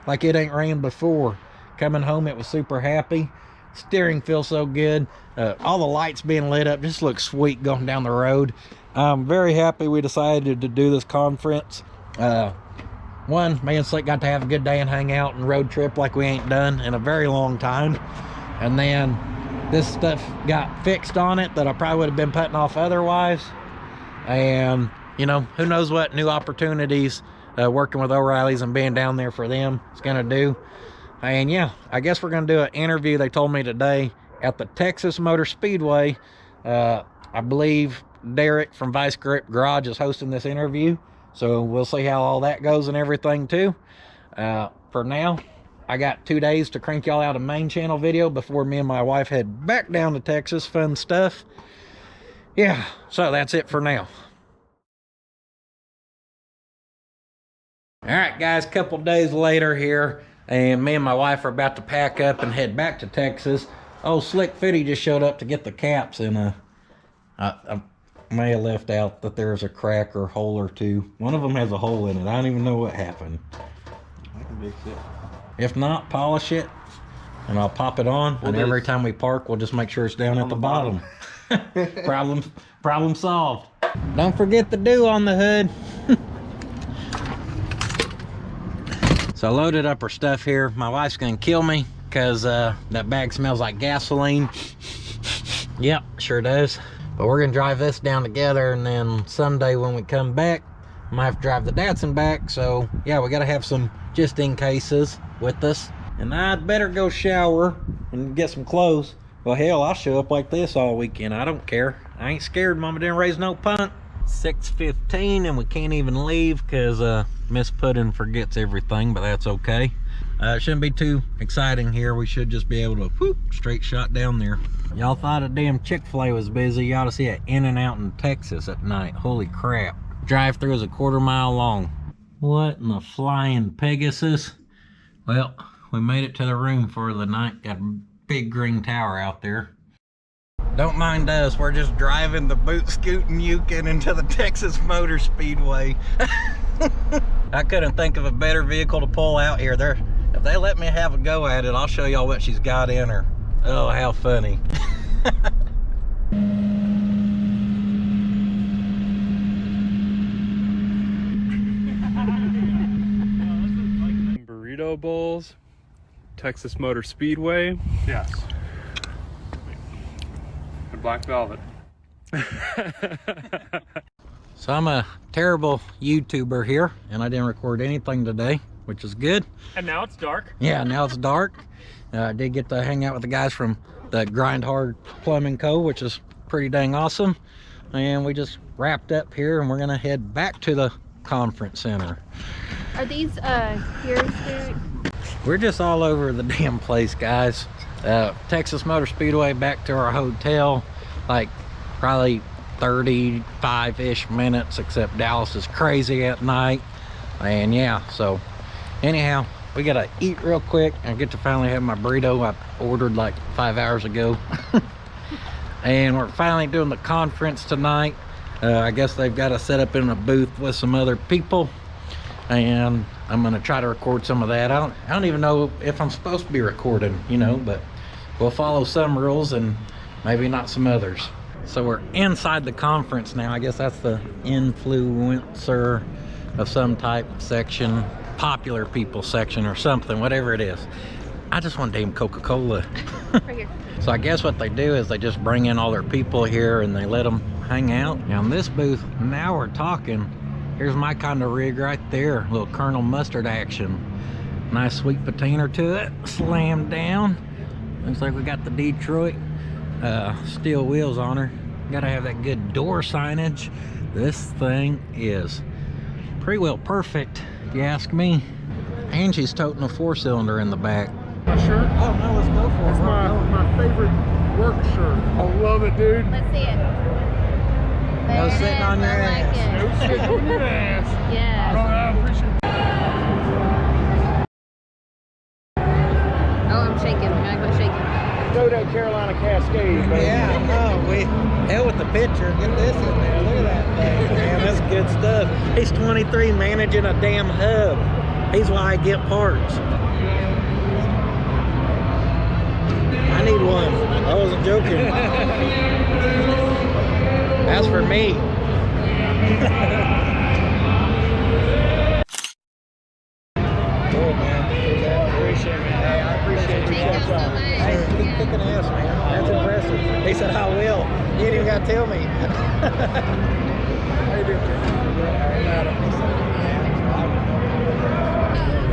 [SPEAKER 1] like it ain't ran before. Coming home, it was super happy. Steering feels so good. All the lights being lit up just looks sweet going down the road. I'm very happy we decided to do this conference. One, me and Slick got to have a good day and hang out and road trip like we ain't done in a very long time. And then this stuff got fixed on it that I probably would have been putting off otherwise. And, you know, who knows what new opportunities working with O'Reilly's and being down there for them is going to do. And yeah, I guess we're going to do an interview, they told me today, at the Texas Motor Speedway. I believe Derek from Vice Grip Garage is hosting this interview. So we'll see how all that goes and everything too. For now, I got 2 days to crank y'all out a main channel video before me and my wife head back down to Texas. Fun stuff. Yeah, so that's it for now. All right, guys, couple days later here, and me and my wife are about to pack up and head back to Texas. Oh, Slick Fitty just showed up to get the caps, and I may have left out that there's a crack or hole or two. One of them has a hole in it. I don't even know what happened.
[SPEAKER 2] I can fix it.
[SPEAKER 1] If not, polish it, and I'll pop it on. And every time we park, we'll just make sure it's down at the bottom. Problem solved. Don't forget the dew on the hood. So I loaded up her stuff here. My wife's gonna kill me because that bag smells like gasoline. Yep, sure does. But we're gonna drive this down together, and then Sunday when we come back, I might have to drive the Datsun back. So yeah, we gotta have some just in cases with us. And I'd better go shower and get some clothes. Well, hell, I'll show up like this all weekend. I don't care. I ain't scared. Mama didn't raise no punt. 6:15 and we can't even leave because Miss Puddin forgets everything, but that's okay. It shouldn't be too exciting here. We should just be able to whoop, straight shot down there. Y'all thought a damn Chick-fil-A was busy. You ought to see it In-N-Out in Texas at night. Holy crap. Drive-through is a 1/4 mile long. What in the flying Pegasus? Well, we made it to the room for the night. Got a big green tower out there. Don't mind us, we're just driving the boot scooting Yukon into the Texas Motor Speedway. I couldn't think of a better vehicle to pull out here. If they let me have a go at it, I'll show y'all what she's got in her. Oh, how funny.
[SPEAKER 5] Burrito bowls, Texas Motor Speedway. Yes. And black velvet.
[SPEAKER 1] So I'm a terrible YouTuber here, and I didn't record anything today, which is good.
[SPEAKER 5] And now it's dark.
[SPEAKER 1] Yeah, now it's dark. I did get to hang out with the guys from the Grind Hard Plumbing Co., which is pretty dang awesome. And we just wrapped up here, and we're gonna head back to the conference center.
[SPEAKER 6] Are these yours, Derek?
[SPEAKER 1] We're just all over the damn place, guys. Texas Motor Speedway back to our hotel, like probably 35-ish minutes, except Dallas is crazy at night. And yeah, so anyhow, we gotta eat real quick. I get to finally have my burrito I ordered like 5 hours ago. And we're finally doing the conference tonight. I guess they've got us set up in a booth with some other people, and I'm gonna try to record some of that. I don't even know if I'm supposed to be recording, you know, but we'll follow some rules and maybe not some others. So we're inside the conference now. I guess that's the influencer of some type section, popular people section or something, whatever it is. I just want damn Coca-Cola.
[SPEAKER 6] Right here.
[SPEAKER 1] So I guess what they do is they just bring in all their people here and they let them hang out. Now in this booth, now we're talking. Here's my kind of rig right there. A little Colonel Mustard action. Nice sweet patina to it. Slammed down. Looks like we got the Detroit steel wheels on her. Gotta have that good door signage. This thing is pretty well perfect, if you ask me. And she's toting a 4-cylinder in the back.
[SPEAKER 5] My shirt?
[SPEAKER 1] Oh no, let's go for it.
[SPEAKER 5] It's my favorite work shirt. I love it, dude.
[SPEAKER 6] Let's see it.
[SPEAKER 1] No
[SPEAKER 6] There it
[SPEAKER 1] sitting
[SPEAKER 6] is.
[SPEAKER 1] on your
[SPEAKER 6] I like
[SPEAKER 1] ass.
[SPEAKER 6] it.
[SPEAKER 5] No shit on your ass.
[SPEAKER 6] Yeah.
[SPEAKER 5] I appreciate it.
[SPEAKER 6] Oh, I'm shaking. I
[SPEAKER 7] Carolina Cascade, baby.
[SPEAKER 1] Yeah, no, hell with the picture. Get this in there. Look at that thing, man. That's good stuff. He's 23 managing a damn hub. He's why I get parts. I need one. I wasn't joking. That's for me. Cool, man. Appreciate it. Hey, I appreciate you. Hey, keep kicking ass, man. That's impressive. He said, I will. You ain't even got to tell me. How you doing,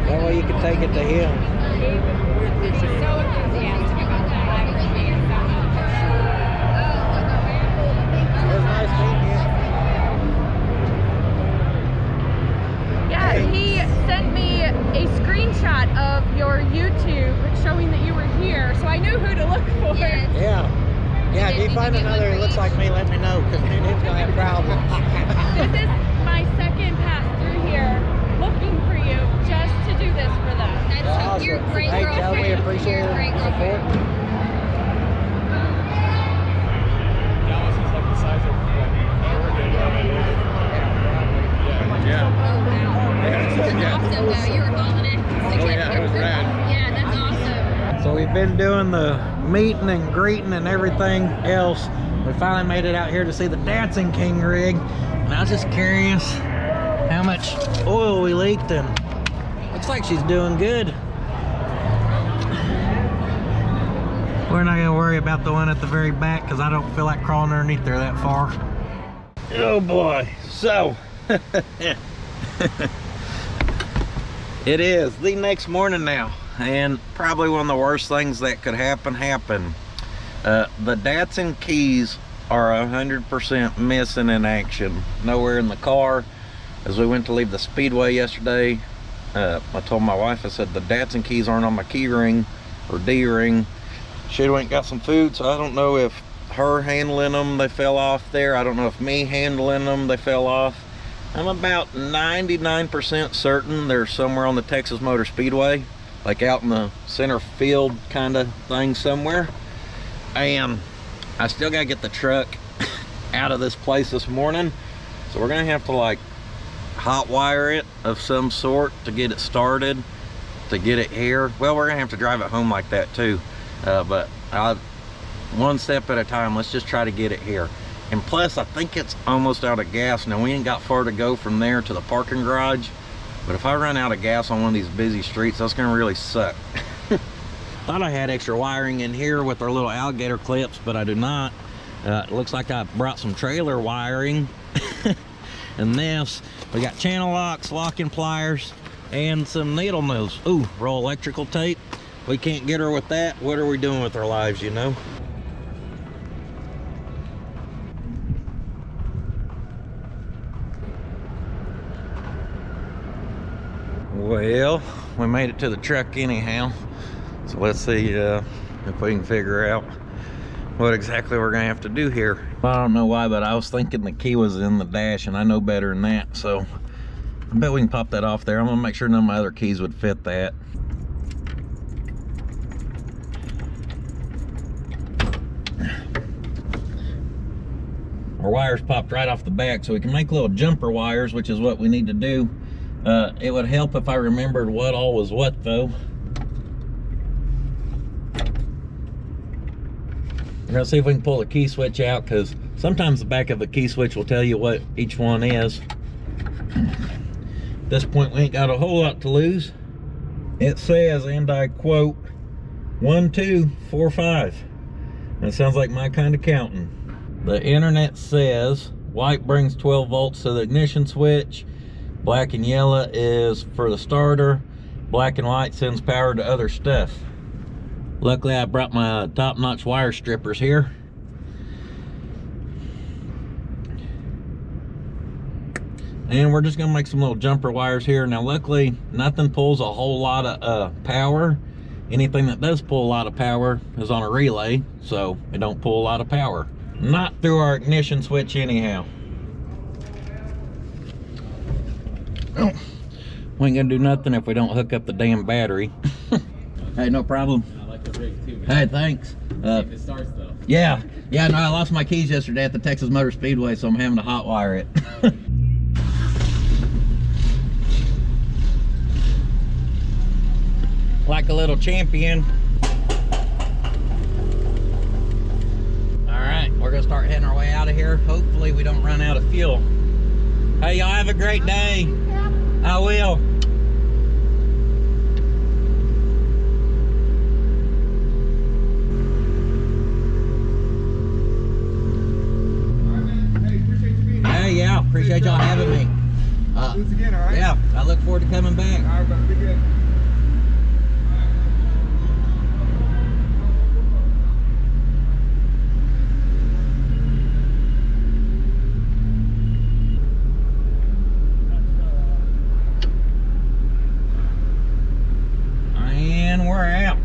[SPEAKER 1] that way you can take it to him.
[SPEAKER 6] Yeah, he sent me a screenshot of your YouTube showing that you were here, so I knew who to look for.
[SPEAKER 1] Yeah. Yeah, if you find another who looks like me, let me know, because me and him's gonna have problems.
[SPEAKER 6] This is my second pass through here looking for you just to do this for them.
[SPEAKER 1] That's awesome. You're a great girlfriend. Hey, tell me, appreciate your support.
[SPEAKER 5] Dallas is like the size of
[SPEAKER 6] That's awesome though, you were hauling it.
[SPEAKER 5] Oh yeah, it was rad.
[SPEAKER 6] Yeah, that's awesome.
[SPEAKER 1] So we've been doing the meeting and greeting and everything else. We finally made it out here to see the DATSUN King rig. And I was just curious how much oil we leaked, and looks like she's doing good. We're not gonna worry about the one at the very back because I don't feel like crawling underneath there that far. Oh boy, so it is the next morning now, and probably one of the worst things that could happen happened. The DATSUN keys are 100% missing in action. Nowhere in the car. As we went to leave the speedway yesterday, I told my wife, I said the DATSUN keys aren't on my key ring or D ring. She went and got some food, so I don't know if her handling them, they fell off there. I don't know if me handling them, they fell off. I'm about 99% certain they're somewhere on the Texas Motor Speedway, like out in the center field kind of thing somewhere. And I still gotta get the truck out of this place this morning, so we're gonna have to like hot wire it of some sort to get it started, to get it here. Well, we're gonna have to drive it home like that too, but one step at a time. Let's just try to get it here. And plus, I think it's almost out of gas. Now, we ain't got far to go from there to the parking garage, but if I run out of gas on one of these busy streets, that's gonna really suck. Thought I had extra wiring in here with our little alligator clips, but I do not. It looks like I brought some trailer wiring. And this, we got channel locks, locking pliers, and some needle nose. Ooh, roll electrical tape. We can't get her with that. What are we doing with our lives, you know? Well, we made it to the truck anyhow. So let's see if we can figure out what exactly we're gonna have to do here. I don't know why, but I was thinking the key was in the dash, and I know better than that. So I bet we can pop that off there. I'm gonna make sure none of my other keys would fit that. Our wires popped right off the back, so we can make little jumper wires, which is what we need to do. It would help if I remembered what all was what though. We're gonna see if we can pull the key switch out, because sometimes the back of the key switch will tell you what each one is. At this point, we ain't got a whole lot to lose. It says, and I quote, 1, 2, 4, 5. That sounds like my kind of counting. The internet says white brings 12 volts to the ignition switch, black and yellow is for the starter, black and white sends power to other stuff. Luckily, I brought my top-notch wire strippers here. And we're just gonna make some little jumper wires here. Now, luckily, nothing pulls a whole lot of power. Anything that does pull a lot of power is on a relay, so it don't pull a lot of power. Not through our ignition switch anyhow. Oh, we ain't gonna do nothing if we don't hook up the damn battery. Hey, no problem.
[SPEAKER 7] like the rig too, man.
[SPEAKER 8] Hey, thanks.
[SPEAKER 7] If it starts though.
[SPEAKER 8] Yeah, no, I lost my keys yesterday at the Texas Motor Speedway, so I'm having to hotwire it. Like a little champion. All right, we're gonna start heading our way out of here. Hopefully we don't run out of fuel. Hey, y'all have a great day. I will. Hey, yeah, appreciate y'all having me.
[SPEAKER 9] Do this again, all right?
[SPEAKER 8] Yeah, I look forward to coming back.
[SPEAKER 9] All right, brother, be good.
[SPEAKER 8] And we're out.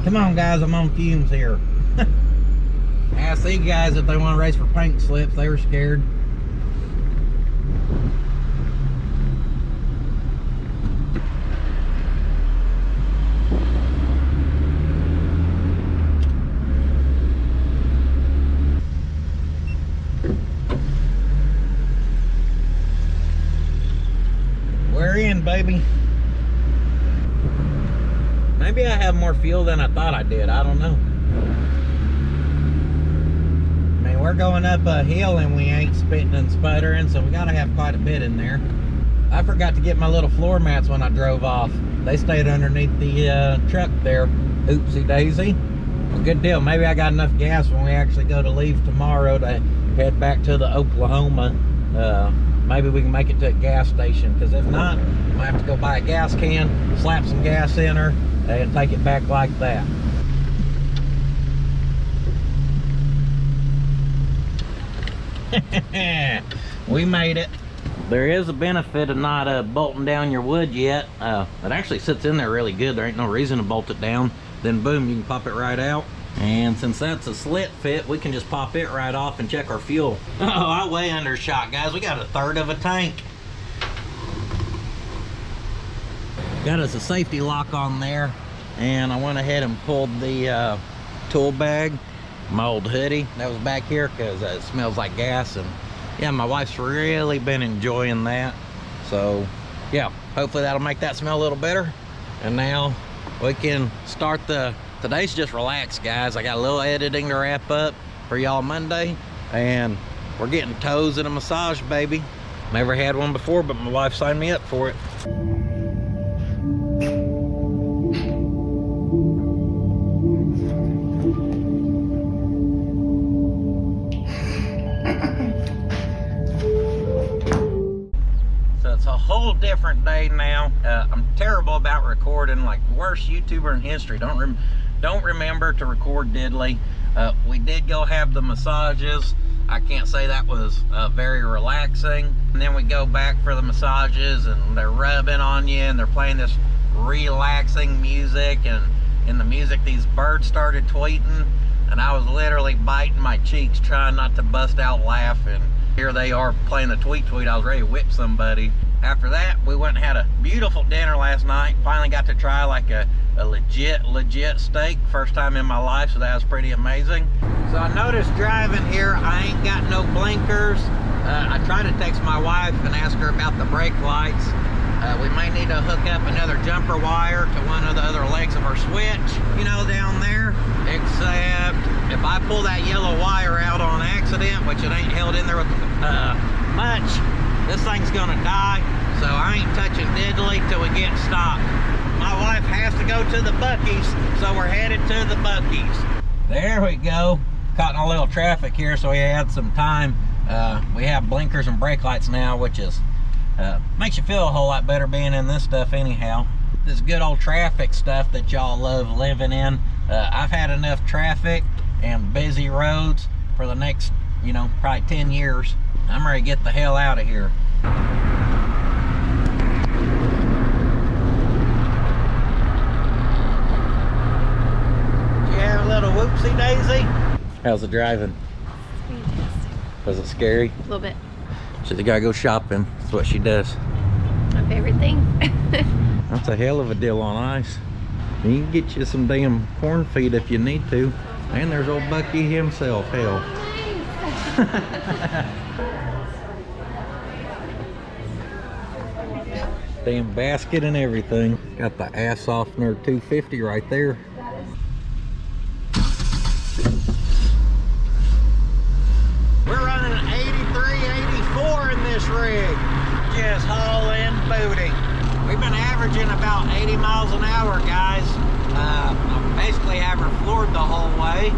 [SPEAKER 8] Come on, guys, I'm on fumes here. I asked these guys if they want to race for paint slips. They were scared. We're in, baby. Maybe I have more fuel than I thought I did. I don't know. I mean, we're going up a hill and we ain't spitting and sputtering, so we gotta have quite a bit in there. I forgot to get my little floor mats when I drove off. They stayed underneath the truck there. Oopsie daisy. Well, good deal. Maybe I got enough gas when we actually go to leave tomorrow to head back to the Oklahoma. Maybe we can make it to a gas station, because if not, I might have to go buy a gas can, slap some gas in her, and take it back like that. We made it. There is a benefit of not bolting down your wood yet. It actually sits in there really good. There ain't no reason to bolt it down. Then boom, you can pop it right out. And since that's a slit fit, we can just pop it right off and check our fuel. Oh, I way undershot, guys. We got a third of a tank. Got us a safety lock on there, and I went ahead and pulled the tool bag, my old hoodie that was back here, because it smells like gas. And yeah, my wife's really been enjoying that. So yeah, hopefully that'll make that smell a little better. And now we can start today's just relaxed, guys. I got a little editing to wrap up for y'all Monday, and we're getting toes and a massage, baby. Never had one before, but my wife signed me up for it. So it's a whole different day now. I'm terrible about recording, like worst YouTuber in history. Don't remember to record diddly. We did go have the massages. I can't say that was very relaxing. And then we go back for the massages, and they're rubbing on you, and they're playing this relaxing music, and in the music these birds started tweeting, and I was literally biting my cheeks trying not to bust out laughing. Here they are playing the tweet. I was ready to whip somebody. After that, we went and had a beautiful dinner last night. Finally got to try like a legit steak. First time in my life, so that was pretty amazing. So I noticed driving here, I ain't got no blinkers. I tried to text my wife and ask her about the brake lights. We may need to hook up another jumper wire to one of the other legs of our switch, you know, down there. Except if I pull that yellow wire out on accident, which it ain't held in there with much, this thing's gonna die. So I ain't touching diddly till we get stopped. My wife has to go to the Buc-ee's, so we're headed to the Buc-ee's. There we go. Caught in a little traffic here, so we had some time. We have blinkers and brake lights now, which is makes you feel a whole lot better being in this stuff anyhow. This good old traffic stuff that y'all love living in. I've had enough traffic and busy roads for the next, you know, probably 10 years. I'm ready to get the hell out of here. Did you have a little whoopsie daisy? How's it driving?
[SPEAKER 6] Fantastic.
[SPEAKER 8] Was it scary?
[SPEAKER 6] A little bit.
[SPEAKER 8] She's gotta go shopping. That's what she does.
[SPEAKER 6] My favorite thing.
[SPEAKER 8] That's a hell of a deal on ice. You can get you some damn corn feed if you need to. And there's old Bucky himself, hell. Damn basket and everything. Got the ass softener 250 right there. We're running 83, 84 in this rig. Just hauling booty. We've been averaging about 80 miles an hour, guys. I basically have her floored the whole way,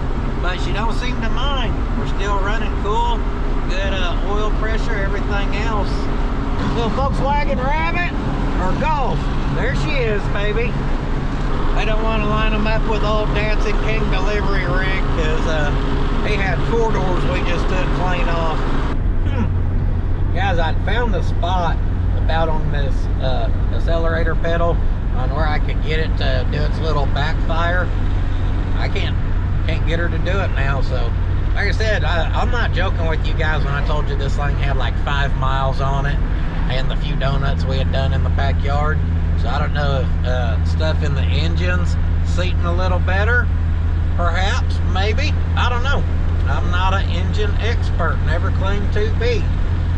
[SPEAKER 8] but she don't seem to mind. We're still running cool. Good oil pressure, everything else. Little Volkswagen Rabbit or Golf. There she is, baby. I don't want to line them up with old DATSUN King delivery rig because he had 4 doors we just took clean off. Guys, I found the spot about on this accelerator pedal on where I could get it to do its little backfire. I can't get her to do it now. So like I said, I'm not joking with you guys when I told you this thing had like 5 miles on it and the few donuts we had done in the backyard. So I don't know if stuff in the engine's seating a little better, perhaps, maybe, I don't know. I'm not an engine expert, never claimed to be.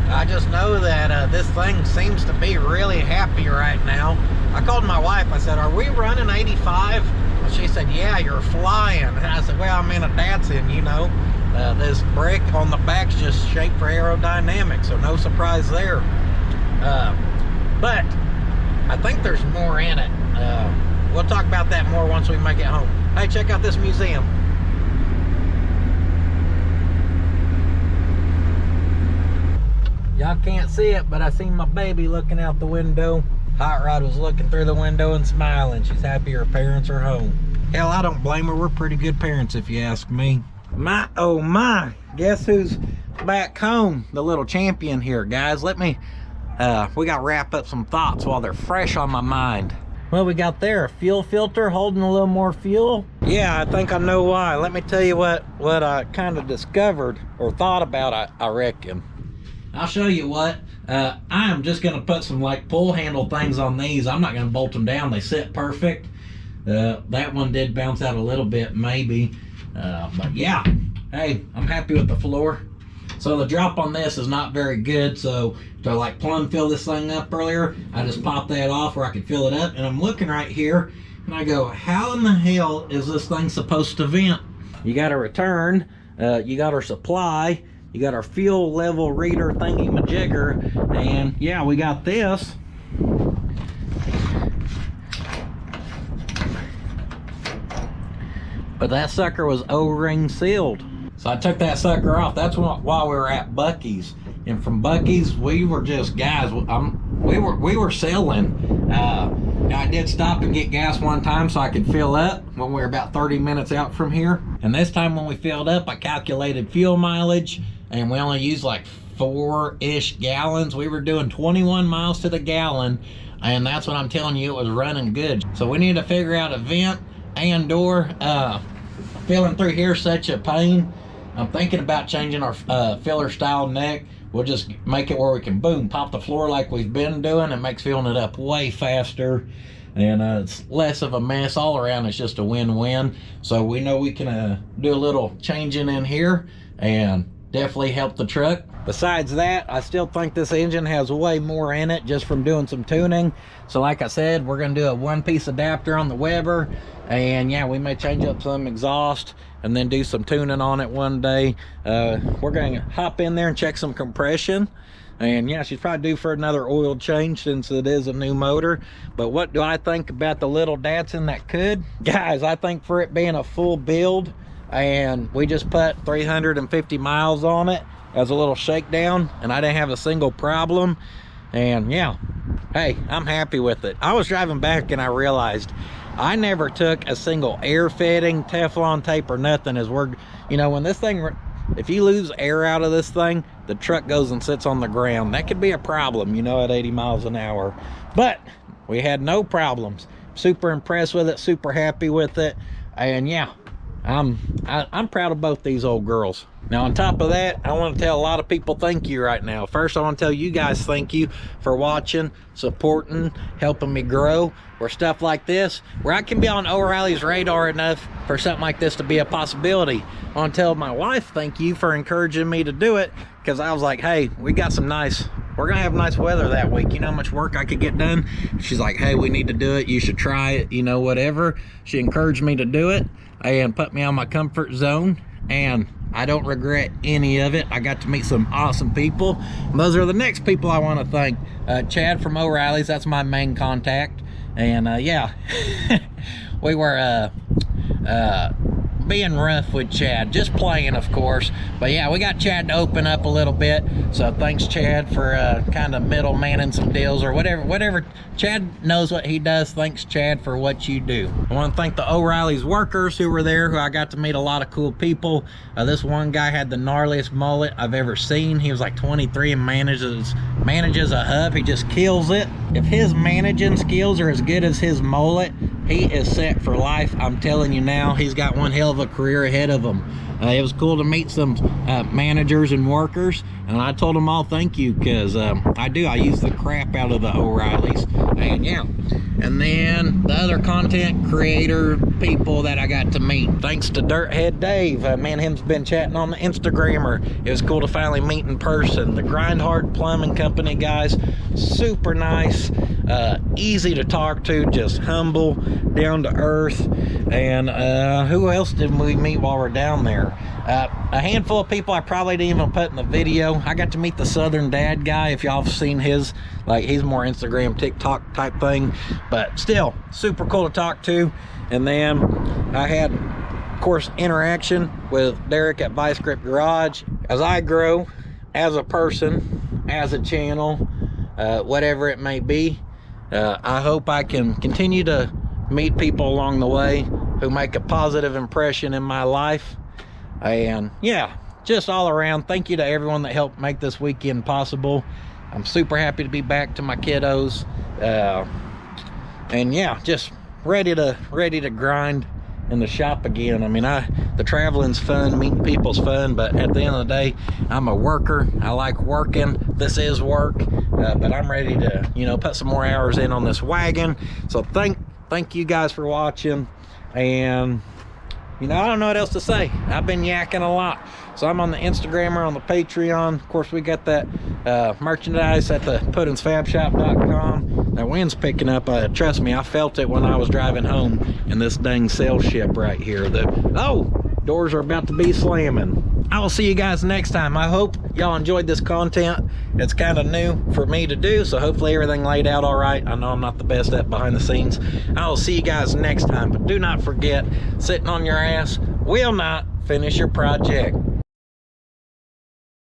[SPEAKER 8] I just know that this thing seems to be really happy right now. I called my wife, I said, are we running 85? And she said, yeah, you're flying. And I said, well, I'm in a Datsun, you know. This brick on the back's just shaped for aerodynamics, so no surprise there. But I think there's more in it. We'll talk about that more once we make it home. Hey, check out this museum. Y'all can't see it, but I seen my baby looking out the window. Hot Rod was looking through the window and smiling. She's happy her parents are home. Hell, I don't blame her. We're pretty good parents if you ask me. My, oh my, guess who's back home? The little champion here, guys. Let me, we got to wrap up some thoughts while they're fresh on my mind. Well, we got there a fuel filter holding a little more fuel. Yeah, I think I know why. Let me tell you what I kind of discovered or thought about, I reckon. I'll show you what. I am just going to put some like pull handle things on these. I'm not going to bolt them down. They sit perfect. That one did bounce out a little bit maybe. But yeah, hey, I'm happy with the floor. So the drop on this is not very good. So to like plumb fill this thing up earlier, I just popped that off where I could fill it up. And I'm looking right here and I go, how in the hell is this thing supposed to vent? You got a return, you got our supply, you got our fuel level reader thingy majigger, and yeah, we got this. But that sucker was O-ring sealed. So I took that sucker off. That's while we were at Bucky's. And from Bucky's, we were just, guys, we were selling. I did stop and get gas one time so I could fill up when we were about 30 minutes out from here. And this time when we filled up, I calculated fuel mileage and we only used like 4-ish gallons. We were doing 21 miles to the gallon. And that's what I'm telling you, it was running good. So we need to figure out a vent and door. Filling through here is such a pain. I'm thinking about changing our filler style neck. We'll just make it where we can boom, pop the floor like we've been doing. It makes filling it up way faster. And it's less of a mess all around. It's just a win-win. So we know we can do a little changing in here and definitely help the truck. Besides that, I still think this engine has way more in it just from doing some tuning. So like I said, we're gonna do a 1-piece adapter on the Weber. And yeah, we may change up some exhaust and then do some tuning on it one day. We're gonna hop in there and check some compression. And yeah, she's probably due for another oil change since it is a new motor. But what do I think about the little Datsun that could? Guys, I think for it being a full build and we just put 350 miles on it as a little shakedown and I didn't have a single problem. And yeah, hey, I'm happy with it. I was driving back and I realized I never took a single air fitting, Teflon tape or nothing. As we're, you know, when this thing, if you lose air out of this thing, the truck goes and sits on the ground. That could be a problem, you know, at 80 miles an hour. But we had no problems. Super impressed with it, super happy with it. And yeah,
[SPEAKER 1] I'm proud of both these old girls. Now, on top of that, I want to tell a lot of people thank you right now. First, I want to tell you guys thank you for watching, supporting, helping me grow. Where stuff like this, where I can be on O'Reilly's radar enough for something like this to be a possibility. I want to tell my wife thank you for encouraging me to do it, because I was like, hey, we're gonna have nice weather that week. You know how much work I could get done? She's like, hey, we need to do it. You should try it, you know, whatever. She encouraged me to do it and put me on my comfort zone, and I don't regret any of it. I got to meet some awesome people. And those are the next people I want to thank. Chad from O'Reilly's, that's my main contact. And yeah, we were being rough with Chad, just playing, of course, but yeah, we got Chad to open up a little bit. So thanks, Chad, for kind of middlemaning some deals or whatever. Chad knows what he does. Thanks, Chad, for what you do. I want to thank the O'Reilly's workers who were there, who I got to meet a lot of cool people. This one guy had the gnarliest mullet I've ever seen. He was like 23 and manages a hub. He just kills it. If his managing skills are as good as his mullet, he is set for life. I'm telling you now, he's got one hell of a career ahead of him. It was cool to meet some managers and workers, and I told them all thank you, because I use the crap out of the O'Reilly's. And yeah, and then the other content creator people that I got to meet, thanks to Dirthead Dave. Me and him's been chatting on the Instagrammer. It was cool to finally meet in person. The Grind Hard Plumbing Company guys, super nice, easy to talk to, just humble, down to earth. And who else did we meet while we're down there? A handful of people I probably didn't even put in the video. I got to meet the Southern Dad guy. If y'all have seen his, like, he's more Instagram, TikTok type thing, but still super cool to talk to. And then I had, of course, interaction with Derek at Vice Grip Garage. As I grow as a person, as a channel, whatever it may be, I hope I can continue to meet people along the way who make a positive impression in my life. And yeah, just all around, thank you to everyone that helped make this weekend possible. I'm super happy to be back to my kiddos, and yeah, just ready to grind in the shop again. I mean, the traveling's fun, meeting people's fun, but at the end of the day, I'm a worker. I like working. This is work, but I'm ready to, you know, put some more hours in on this wagon. So thank you guys for watching. And you know, I don't know what else to say. I've been yakking a lot. So I'm on the Instagrammer, on the Patreon. Of course, we got that merchandise at the puddins.fab.shop. That wind's picking up. Trust me, I felt it when I was driving home in this dang sail ship right here. Doors are about to be slamming. I will see you guys next time. I hope y'all enjoyed this content. It's kind of new for me to do, so hopefully everything laid out all right. I know I'm not the best at behind the scenes. I will see you guys next time, but do not forget, sitting on your ass will not finish your project.